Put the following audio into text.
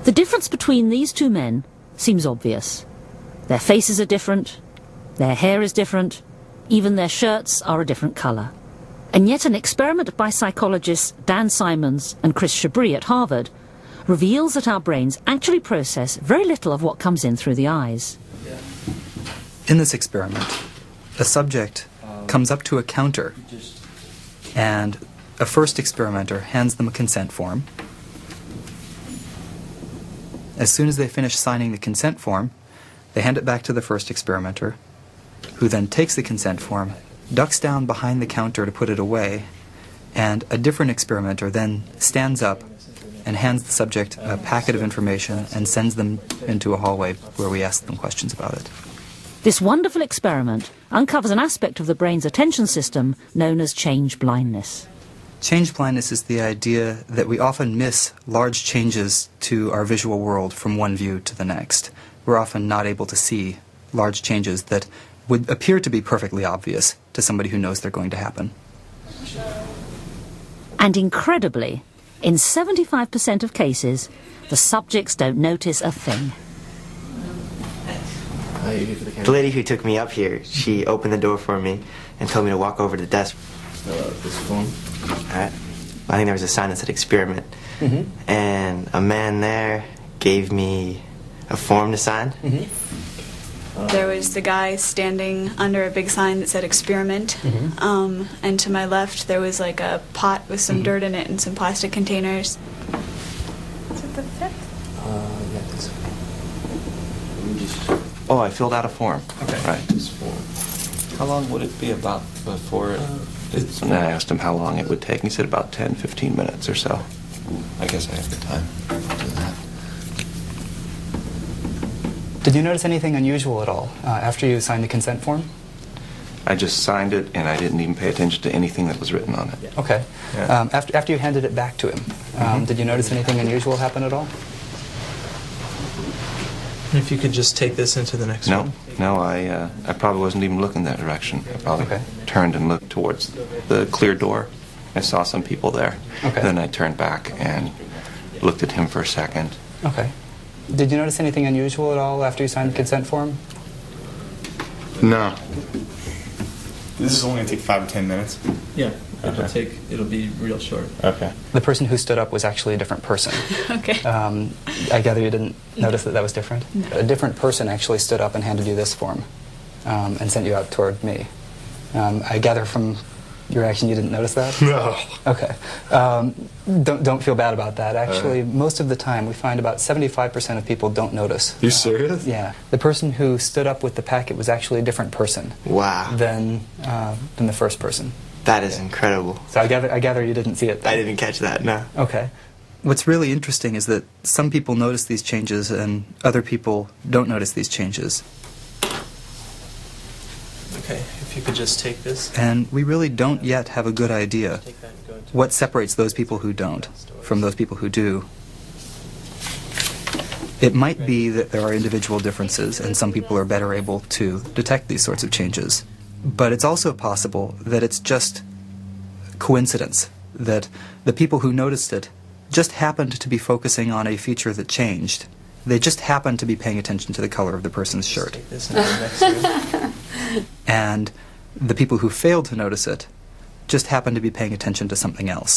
The difference between these two men seems obvious. Their faces are different, their hair is different, even their shirts are a different colour. And yet an experiment by psychologists Dan Simons and Chris Chabris at Harvard reveals that our brains actually process very little of what comes in through the eyes. In this experiment, a subject comes up to a counter and a first experimenter hands them a consent form. As soon as they finish signing the consent form, they hand it back to the first experimenter, who then takes the consent form, ducks down behind the counter to put it away, and a different experimenter then stands up and hands the subject a packet of information and sends them into a hallway where we ask them questions about it. This wonderful experiment uncovers an aspect of the brain's attention system known as change blindness. Change blindness is the idea that we often miss large changes to our visual world from one view to the next. We're often not able to see large changes that would appear to be perfectly obvious to somebody who knows they're going to happen. And incredibly, in 75% of cases, the subjects don't notice a thing. The lady who took me up here, she opened the door for me and told me to walk over to the desk. This form. I think there was a sign that said experiment. Mm-hmm. And a man there gave me a form to sign. Mm-hmm. There was the guy standing under a big sign that said experiment. Mm-hmm. And to my left there was like a pot with some dirt in it and some plastic containers. Is it the fifth? Yeah, this one. Oh, I filled out a form. Okay. Right, this form. How long would it be about before and I asked him how long it would take, and he said about 10, 15 minutes or so. I guess I have the time to do that. Did you notice anything unusual at all after you signed the consent form? I just signed it, and I didn't even pay attention to anything that was written on it. Okay. Yeah. After you handed it back to him, did you notice anything unusual happen at all? If you could just take this into the next No, one. no, I probably wasn't even looking that direction. I probably Okay. turned and looked towards the clear door. I saw some people there. Okay. Then I turned back and looked at him for a second. Okay. Did you notice anything unusual at all after you signed the consent form? No. This is only going to take 5 or 10 minutes. Yeah, Okay. it'll be real short. Okay. The person who stood up was actually a different person. Okay. I gather you didn't notice that was different? No. A different person actually stood up and handed you this form and sent you out toward me. I gather from your reaction you didn't notice that? No. Okay. Don't feel bad about that. Actually, most of the time, we find about 75% of people don't notice. You serious? Yeah. The person who stood up with the packet was actually a different person Wow. than the first person. That is incredible. So I gather you didn't see it then. I didn't catch that, no. Okay. What's really interesting is that some people notice these changes and other people don't notice these changes. Okay, if you could just take this. And we really don't yet have a good idea Take that and go into what separates those people who don't from those people who do. It might be that there are individual differences and some people are better able to detect these sorts of changes. But it's also possible that it's just coincidence, that the people who noticed it just happened to be focusing on a feature that changed. They just happened to be paying attention to the color of the person's shirt. Take this into the next one. And the people who failed to notice it just happened to be paying attention to something else.